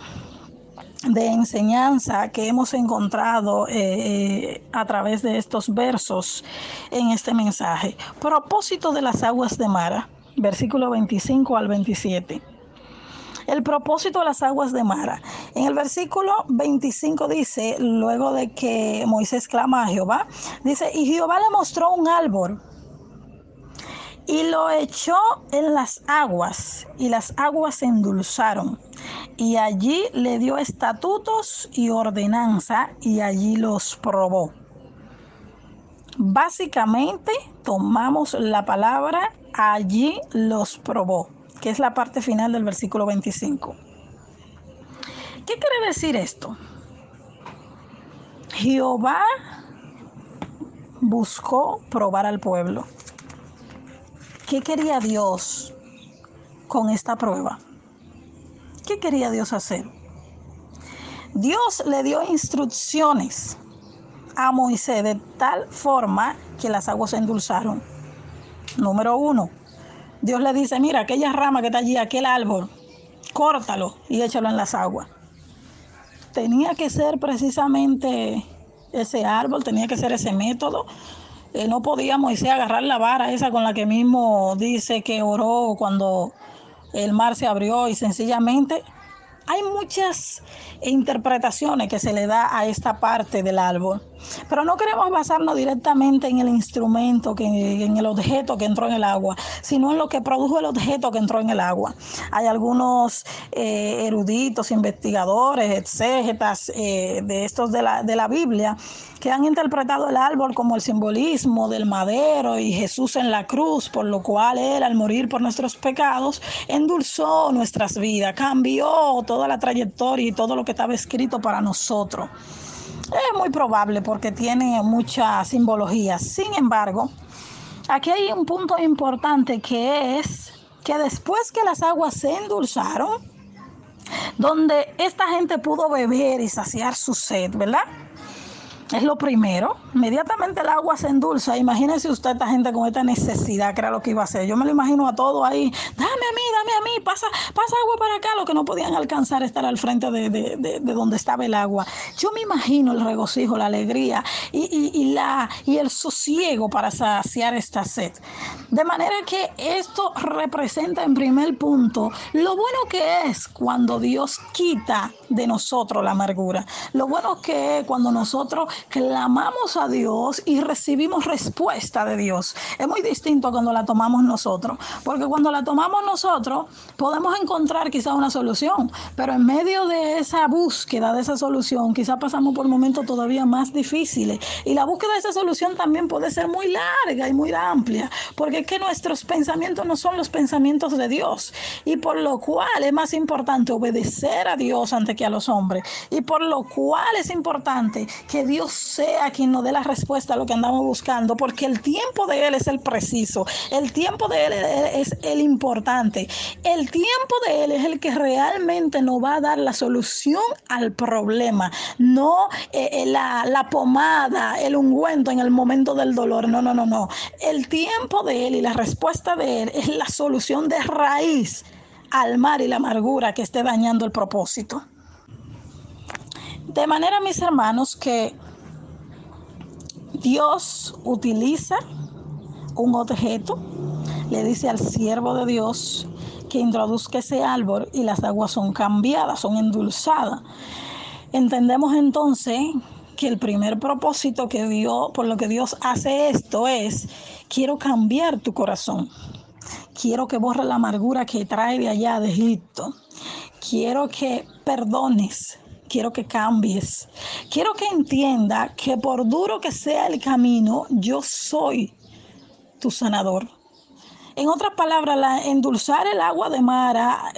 de enseñanza que hemos encontrado a través de estos versos en este mensaje. Propósito de las aguas de Mara, versículo 25 al 27. El propósito de las aguas de Mara. En el versículo 25 dice, luego de que Moisés clama a Jehová, dice, y Jehová le mostró un árbol y lo echó en las aguas, y las aguas se endulzaron. Y allí le dio estatutos y ordenanza, y allí los probó. Básicamente tomamos la palabra allí los probó, que es la parte final del versículo 25. ¿Qué quiere decir esto? Jehová buscó probar al pueblo. ¿Qué quería Dios con esta prueba? ¿Qué quería Dios hacer? Dios le dio instrucciones a Moisés de tal forma que las aguas se endulzaron. Número 1, Dios le dice, mira, aquella rama que está allí, aquel árbol, córtalo y échalo en las aguas. Tenía que ser precisamente ese árbol, tenía que ser ese método. No podía Moisés agarrar la vara esa con la que mismo dice que oró cuando el mar se abrió y sencillamente hay muchas interpretaciones que se le da a esta parte del árbol, pero no queremos basarnos directamente en el instrumento, en el objeto que entró en el agua, sino en lo que produjo el objeto que entró en el agua. Hay algunos eruditos, investigadores, exégetas de estos de la Biblia que han interpretado el árbol como el simbolismo del madero y Jesús en la cruz, por lo cual Él, al morir por nuestros pecados, endulzó nuestras vidas, cambió toda la trayectoria y todo lo que estaba escrito para nosotros. Es muy probable porque tiene mucha simbología. Sin embargo, aquí hay un punto importante, que es que después que las aguas se endulzaron, donde esta gente pudo beber y saciar su sed, ¿verdad? Es lo primero. Inmediatamente el agua se endulza. Imagínese usted esta gente con esta necesidad, que era lo que iba a hacer. Yo me lo imagino a todos ahí. Dame a mí, pasa agua para acá. Los que no podían alcanzar estar al frente de donde estaba el agua. Yo me imagino el regocijo, la alegría y el sosiego para saciar esta sed. De manera que esto representa en primer punto lo bueno que es cuando Dios quita de nosotros la amargura. Lo bueno que es cuando nosotros clamamos a Dios y recibimos respuesta de Dios. Es muy distinto cuando la tomamos nosotros, porque cuando la tomamos nosotros podemos encontrar quizá una solución, pero en medio de esa búsqueda de esa solución quizá pasamos por momentos todavía más difíciles, y la búsqueda de esa solución también puede ser muy larga y muy amplia, porque es que nuestros pensamientos no son los pensamientos de Dios, y por lo cual es más importante obedecer a Dios antes que a los hombres, y por lo cual es importante que Dios sea quien nos dé la respuesta a lo que andamos buscando, porque el tiempo de Él es el preciso, el tiempo de Él es el importante, el tiempo de Él es el que realmente nos va a dar la solución al problema, no la pomada, el ungüento en el momento del dolor, no. El tiempo de Él y la respuesta de Él es la solución de raíz al mal y la amargura que esté dañando el propósito. De manera, mis hermanos, que Dios utiliza un objeto, le dice al siervo de Dios que introduzca ese árbol y las aguas son cambiadas, son endulzadas. Entendemos entonces que el primer propósito que Dios, por lo que Dios hace esto es: quiero cambiar tu corazón. Quiero que borre la amargura que trae de allá de Egipto. Quiero que perdones. Quiero que cambies. Quiero que entienda que por duro que sea el camino, yo soy tu sanador. En otras palabras, endulzar el agua de Mara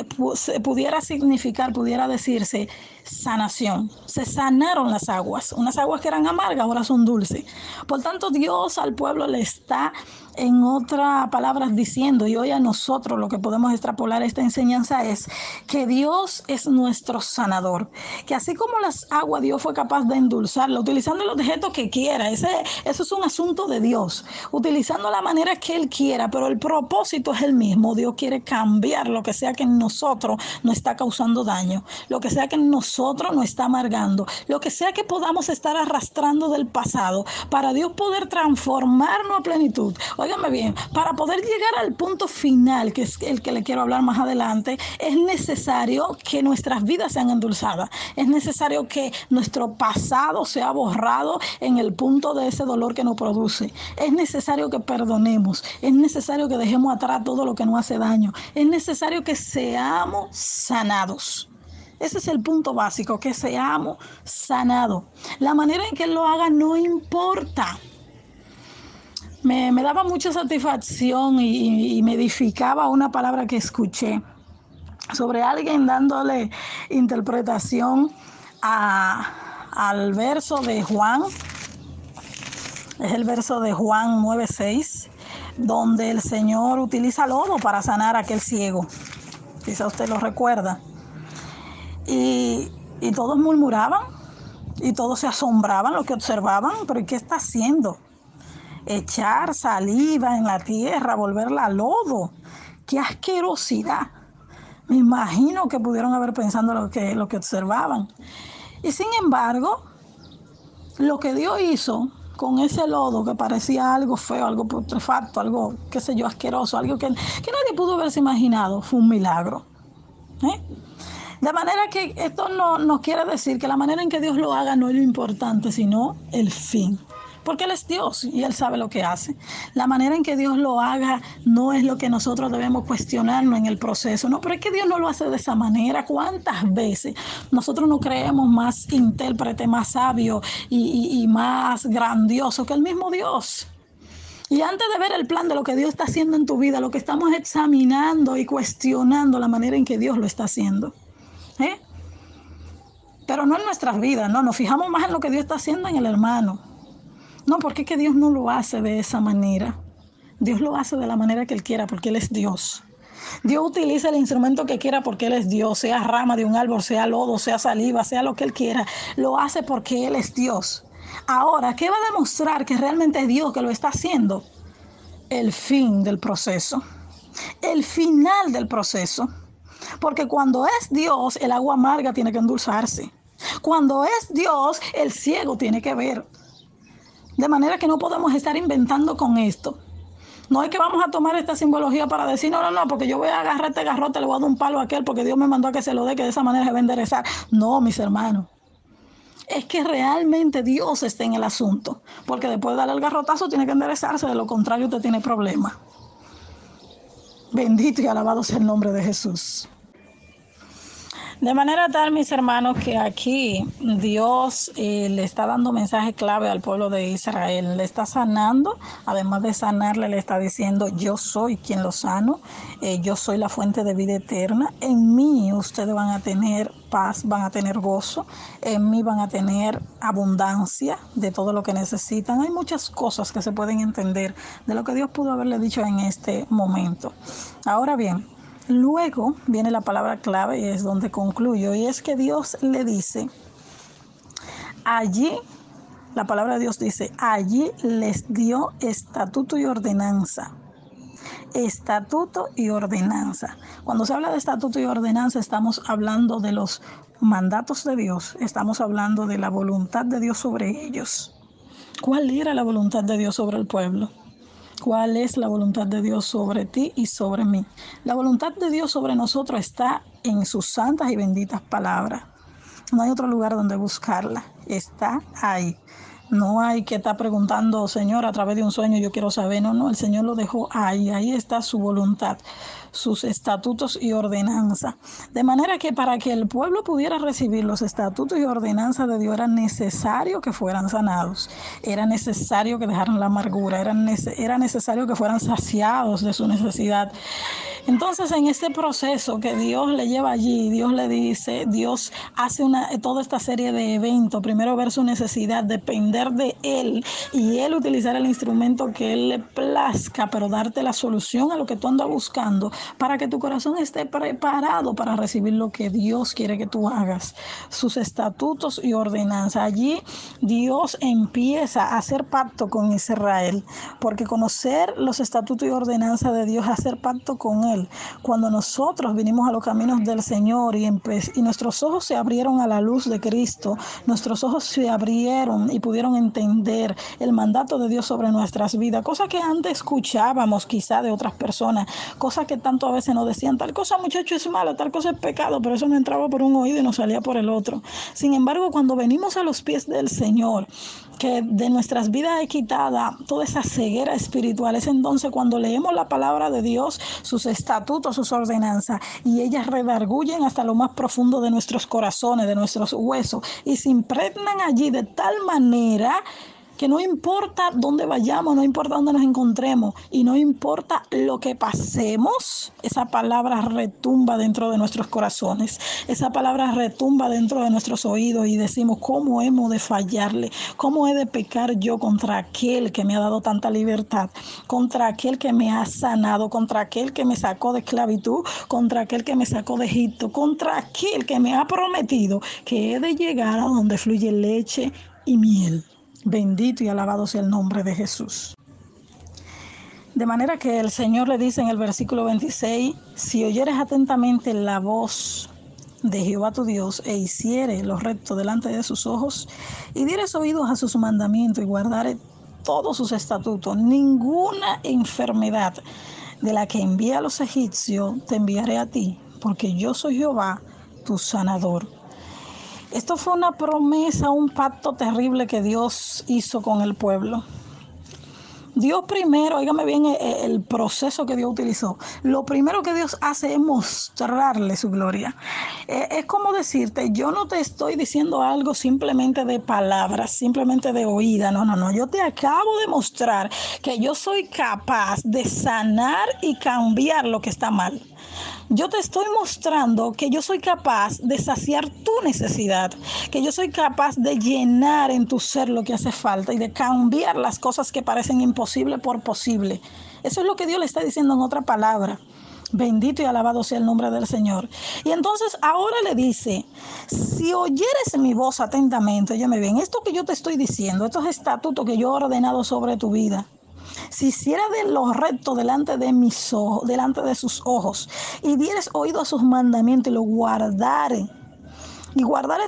pudiera significar, pudiera decirse, sanación. Se sanaron las aguas. Unas aguas que eran amargas ahora son dulces. Por tanto, Dios al pueblo le está, en otras palabras, diciendo, y hoy a nosotros lo que podemos extrapolar esta enseñanza es que Dios es nuestro sanador. Que así como las aguas Dios fue capaz de endulzarla, utilizando el objeto que quiera, eso es un asunto de Dios, utilizando la manera que Él quiera, pero el propósito es el mismo. Dios quiere cambiar lo que sea que en nosotros nos está causando daño, lo que sea que en nosotros nosotros nos está amargando, lo que sea que podamos estar arrastrando del pasado, para Dios poder transformarnos a plenitud. Óigame bien, para poder llegar al punto final, que es el que le quiero hablar más adelante, es necesario que nuestras vidas sean endulzadas. Es necesario que nuestro pasado sea borrado en el punto de ese dolor que nos produce. Es necesario que perdonemos. Es necesario que dejemos atrás todo lo que nos hace daño. Es necesario que seamos sanados. Ese es el punto básico, que seamos sanados. La manera en que Él lo haga no importa. Me daba mucha satisfacción y me edificaba una palabra que escuché sobre alguien dándole interpretación al verso de Juan. Es el verso de Juan 9:6, donde el Señor utiliza lodo para sanar a aquel ciego. Quizá usted lo recuerda. Y todos murmuraban y todos se asombraban lo que observaban. ¿Pero qué está haciendo? Echar saliva en la tierra, volverla lodo. ¡Qué asquerosidad! Me imagino que pudieron haber pensado lo que observaban. Y sin embargo, lo que Dios hizo con ese lodo, que parecía algo feo, algo putrefacto, algo, qué sé yo, asqueroso, algo que nadie pudo haberse imaginado, fue un milagro. De manera que esto no quiere decir que la manera en que Dios lo haga no es lo importante, sino el fin. Porque Él es Dios y Él sabe lo que hace. La manera en que Dios lo haga no es lo que nosotros debemos cuestionarnos en el proceso. No, pero es que Dios no lo hace de esa manera. ¿Cuántas veces nosotros nos creemos más intérprete, más sabio y más grandioso que el mismo Dios? Y antes de ver el plan de lo que Dios está haciendo en tu vida, lo que estamos examinando y cuestionando la manera en que Dios lo está haciendo. Pero no en nuestras vidas, no, nos fijamos más en lo que Dios está haciendo en el hermano. No, porque es que Dios no lo hace de esa manera. Dios lo hace de la manera que Él quiera, porque Él es Dios. Dios utiliza el instrumento que quiera porque Él es Dios, sea rama de un árbol, sea lodo, sea saliva, sea lo que Él quiera. Lo hace porque Él es Dios. Ahora, ¿qué va a demostrar que realmente es Dios que lo está haciendo? El fin del proceso. El final del proceso. Porque cuando es Dios, el agua amarga tiene que endulzarse. Cuando es Dios, el ciego tiene que ver. De manera que no podemos estar inventando con esto. No es que vamos a tomar esta simbología para decir, no, porque yo voy a agarrar este garrote, le voy a dar un palo a aquel porque Dios me mandó a que se lo dé, que de esa manera se va a enderezar. No, mis hermanos. Es que realmente Dios está en el asunto. Porque después de darle el garrotazo tiene que enderezarse, de lo contrario usted tiene problemas. Bendito y alabado sea el nombre de Jesús. De manera tal, mis hermanos, que aquí Dios le está dando mensaje clave al pueblo de Israel. Le está sanando, además de sanarle, le está diciendo, yo soy quien lo sano, yo soy la fuente de vida eterna. En mí ustedes van a tener paz, van a tener gozo, en mí van a tener abundancia de todo lo que necesitan. Hay muchas cosas que se pueden entender de lo que Dios pudo haberle dicho en este momento. Ahora bien, luego viene la palabra clave y es donde concluyo, y es que Dios le dice, allí, la palabra de Dios dice, allí les dio estatuto y ordenanza. Estatuto y ordenanza. Cuando se habla de estatuto y ordenanza, estamos hablando de los mandatos de Dios, estamos hablando de la voluntad de Dios sobre ellos. ¿Cuál era la voluntad de Dios sobre el pueblo? ¿Cuál es la voluntad de Dios sobre ti y sobre mí? La voluntad de Dios sobre nosotros está en sus santas y benditas palabras. No hay otro lugar donde buscarla. Está ahí. No hay que estar preguntando, Señor, a través de un sueño yo quiero saber. No, el Señor lo dejó ahí. Ahí está su voluntad, sus estatutos y ordenanzas. De manera que para que el pueblo pudiera recibir los estatutos y ordenanzas de Dios era necesario que fueran sanados. Era necesario que dejaran la amargura. Era necesario que fueran saciados de su necesidad. Entonces, en este proceso que Dios le lleva allí, Dios le dice, Dios hace toda esta serie de eventos. Primero ver su necesidad, depender de Él y Él utilizar el instrumento que Él le plazca, pero darte la solución a lo que tú andas buscando para que tu corazón esté preparado para recibir lo que Dios quiere que tú hagas. Sus estatutos y ordenanzas. Allí Dios empieza a hacer pacto con Israel, porque conocer los estatutos y ordenanzas de Dios, hacer pacto con Él. Cuando nosotros vinimos a los caminos del Señor y nuestros ojos se abrieron a la luz de Cristo, nuestros ojos se abrieron y pudieron entender el mandato de Dios sobre nuestras vidas, cosas que antes escuchábamos quizá de otras personas, cosas que tanto a veces nos decían, tal cosa muchacho es malo, tal cosa es pecado, pero eso no entraba por un oído y no salía por el otro. Sin embargo, cuando venimos a los pies del Señor, que de nuestras vidas es quitada toda esa ceguera espiritual, es entonces cuando leemos la palabra de Dios, sus estatutos, sus ordenanzas, y ellas redargullen hasta lo más profundo de nuestros corazones, de nuestros huesos, y se impregnan allí de tal manera que no importa dónde vayamos, no importa dónde nos encontremos y no importa lo que pasemos, esa palabra retumba dentro de nuestros corazones, esa palabra retumba dentro de nuestros oídos y decimos, ¿cómo hemos de fallarle? ¿Cómo he de pecar yo contra aquel que me ha dado tanta libertad? Contra aquel que me ha sanado, contra aquel que me sacó de esclavitud, contra aquel que me sacó de Egipto, contra aquel que me ha prometido que he de llegar a donde fluye leche y miel. Bendito y alabado sea el nombre de Jesús. De manera que el Señor le dice en el versículo 26, si oyeres atentamente la voz de Jehová tu Dios e hicieres lo recto delante de sus ojos y dieres oídos a sus mandamientos y guardares todos sus estatutos, ninguna enfermedad de la que envié a los egipcios te enviaré a ti, porque yo soy Jehová tu sanador. Esto fue una promesa, un pacto terrible que Dios hizo con el pueblo. Dios primero, óigame bien el proceso que Dios utilizó. Lo primero que Dios hace es mostrarle su gloria. Es como decirte, yo no te estoy diciendo algo simplemente de palabras, simplemente de oída. No. Yo te acabo de mostrar que yo soy capaz de sanar y cambiar lo que está mal. Yo te estoy mostrando que yo soy capaz de saciar tu necesidad, que yo soy capaz de llenar en tu ser lo que hace falta y de cambiar las cosas que parecen imposibles por posible. Eso es lo que Dios le está diciendo en otra palabra. Bendito y alabado sea el nombre del Señor. Y entonces ahora le dice, si oyeres mi voz atentamente, óyeme bien, esto que yo te estoy diciendo, estos estatutos que yo he ordenado sobre tu vida, si hiciera de lo recto delante de mis ojos, delante de sus ojos, y dieres oído a sus mandamientos y lo guardare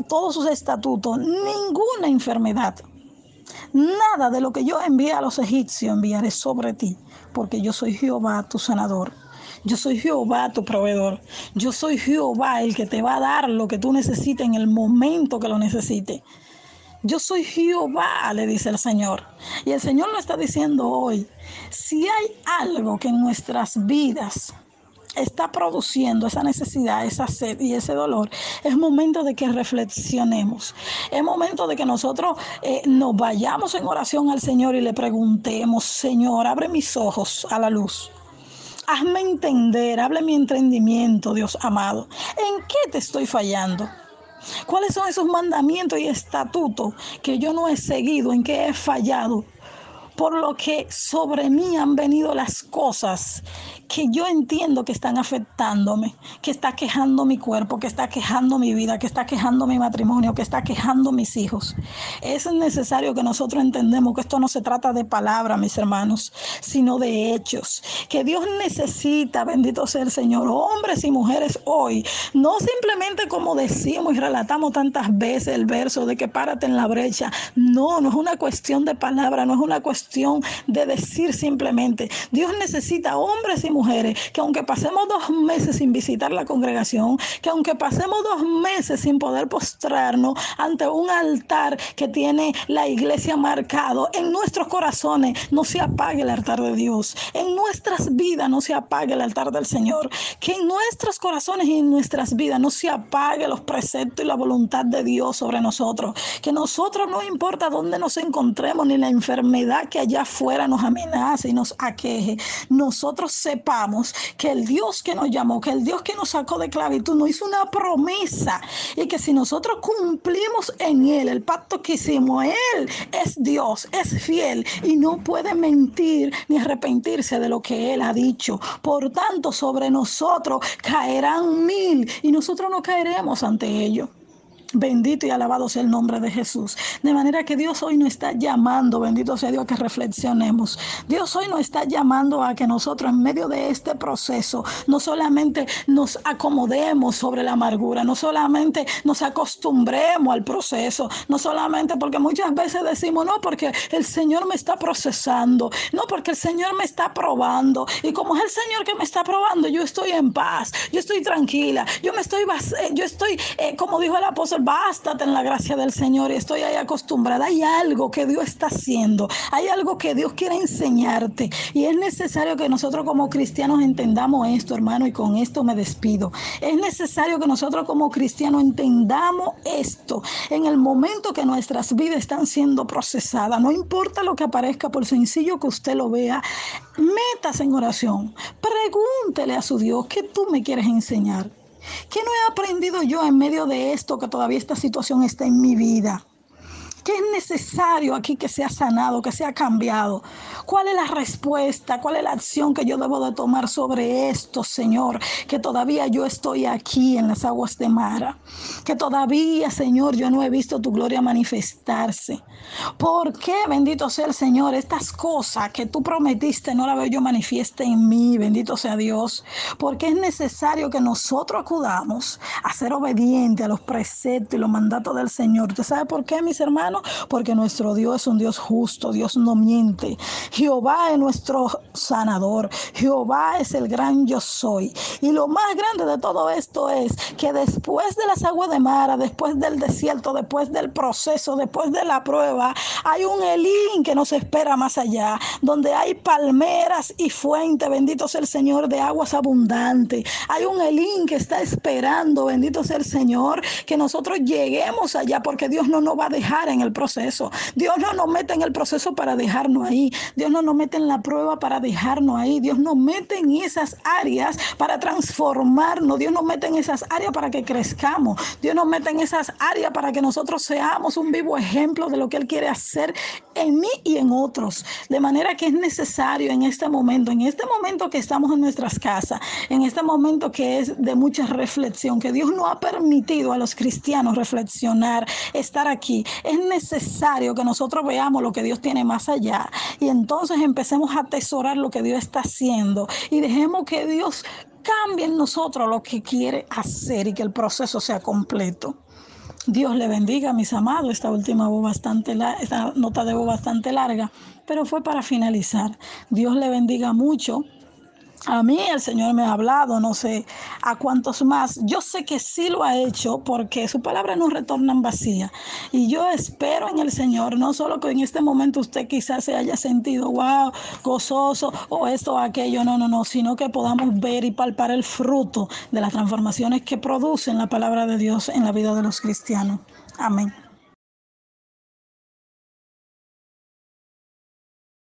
todos sus estatutos, ninguna enfermedad, nada de lo que yo envié a los egipcios enviaré sobre ti, porque yo soy Jehová tu sanador. Yo soy Jehová tu proveedor. Yo soy Jehová el que te va a dar lo que tú necesites en el momento que lo necesites. Yo soy Jehová, le dice el Señor. Y el Señor lo está diciendo hoy. Si hay algo que en nuestras vidas está produciendo esa necesidad, esa sed y ese dolor, es momento de que reflexionemos. Es momento de que nosotros nos vayamos en oración al Señor y le preguntemos, Señor, abre mis ojos a la luz. Hazme entender, hable mi entendimiento, Dios amado. ¿En qué te estoy fallando? ¿Cuáles son esos mandamientos y estatutos que yo no he seguido, en que he fallado? Por lo que sobre mí han venido las cosas que yo entiendo que están afectándome, que está quejando mi cuerpo, que está quejando mi vida, que está quejando mi matrimonio, que está quejando mis hijos. Es necesario que nosotros entendamos que esto no se trata de palabras, mis hermanos, sino de hechos. Que Dios necesita, bendito sea el Señor, hombres y mujeres hoy, no simplemente como decimos y relatamos tantas veces el verso de que párate en la brecha. No es una cuestión de palabra, no es una cuestión de decir simplemente. Dios necesita hombres y mujeres que aunque pasemos 2 meses sin visitar la congregación, que aunque pasemos 2 meses sin poder postrarnos ante un altar que tiene la iglesia marcado, en nuestros corazones no se apague el altar de Dios, en nuestras vidas no se apague el altar del Señor, que en nuestros corazones y en nuestras vidas no se apague los preceptos y la voluntad de Dios sobre nosotros, que nosotros no importa dónde nos encontremos ni la enfermedad que allá afuera nos amenace y nos aqueje, nosotros sepamos que el Dios que nos llamó, que el Dios que nos sacó de esclavitud nos hizo una promesa y que si nosotros cumplimos en Él el pacto que hicimos, Él es Dios, es fiel y no puede mentir ni arrepentirse de lo que Él ha dicho. Por tanto, sobre nosotros caerán 1000 y nosotros no caeremos ante ellos. Bendito y alabado sea el nombre de Jesús. De manera que Dios hoy nos está llamando, bendito sea Dios, a que reflexionemos. Dios hoy nos está llamando a que nosotros en medio de este proceso no solamente nos acomodemos sobre la amargura, no solamente nos acostumbremos al proceso, no solamente porque muchas veces decimos, no, porque el Señor me está procesando, no, porque el Señor me está probando, y como es el Señor que me está probando, yo estoy en paz, yo estoy tranquila, yo estoy, como dijo el apóstol, bástate en la gracia del Señor, y estoy ahí acostumbrada. Hay algo que Dios está haciendo, hay algo que Dios quiere enseñarte, y es necesario que nosotros como cristianos entendamos esto, hermano, y con esto me despido. Es necesario que nosotros como cristianos entendamos esto en el momento que nuestras vidas están siendo procesadas. No importa lo que aparezca, por sencillo que usted lo vea, métase en oración, pregúntele a su Dios, ¿qué tú me quieres enseñar? ¿Qué no he aprendido yo en medio de esto, que todavía esta situación está en mi vida? ¿Qué es necesario aquí que sea sanado, que sea cambiado? ¿Cuál es la respuesta? ¿Cuál es la acción que yo debo de tomar sobre esto, Señor? Que todavía yo estoy aquí en las aguas de Mara. Que todavía, Señor, yo no he visto tu gloria manifestarse. ¿Por qué, bendito sea el Señor, estas cosas que tú prometiste no las veo yo manifieste en mí? Bendito sea Dios. Porque es necesario que nosotros acudamos a ser obedientes a los preceptos y los mandatos del Señor. ¿Usted sabe por qué, mis hermanos? Porque nuestro Dios es un Dios justo, Dios no miente. Jehová es nuestro sanador, Jehová es el gran yo soy. Y lo más grande de todo esto es que después de las aguas de Mara, después del desierto, después del proceso, después de la prueba, hay un Elín que nos espera más allá, donde hay palmeras y fuentes, bendito sea el Señor, de aguas abundantes. Hay un Elín que está esperando, bendito sea el Señor, que nosotros lleguemos allá, porque Dios no nos va a dejar en el proceso. Dios no nos mete en el proceso para dejarnos ahí. Dios no nos mete en la prueba para dejarnos ahí. Dios nos mete en esas áreas para transformarnos. Dios nos mete en esas áreas para que crezcamos. Dios nos mete en esas áreas para que nosotros seamos un vivo ejemplo de lo que Él quiere hacer en mí y en otros. De manera que es necesario en este momento que estamos en nuestras casas, en este momento que es de mucha reflexión, que Dios nos ha permitido a los cristianos reflexionar, estar aquí. Es necesario que nosotros veamos lo que Dios tiene más allá, y entonces empecemos a atesorar lo que Dios está haciendo, y dejemos que Dios cambie en nosotros lo que quiere hacer, y que el proceso sea completo. Dios le bendiga, mis amados. Esta nota de voz bastante larga, pero fue para finalizar. Dios le bendiga mucho. A mí el Señor me ha hablado, no sé a cuántos más. Yo sé que sí lo ha hecho, porque sus palabras no retornan vacías. Y yo espero en el Señor, no solo que en este momento usted quizás se haya sentido, wow, gozoso, o esto o aquello, no, sino que podamos ver y palpar el fruto de las transformaciones que producen la palabra de Dios en la vida de los cristianos. Amén.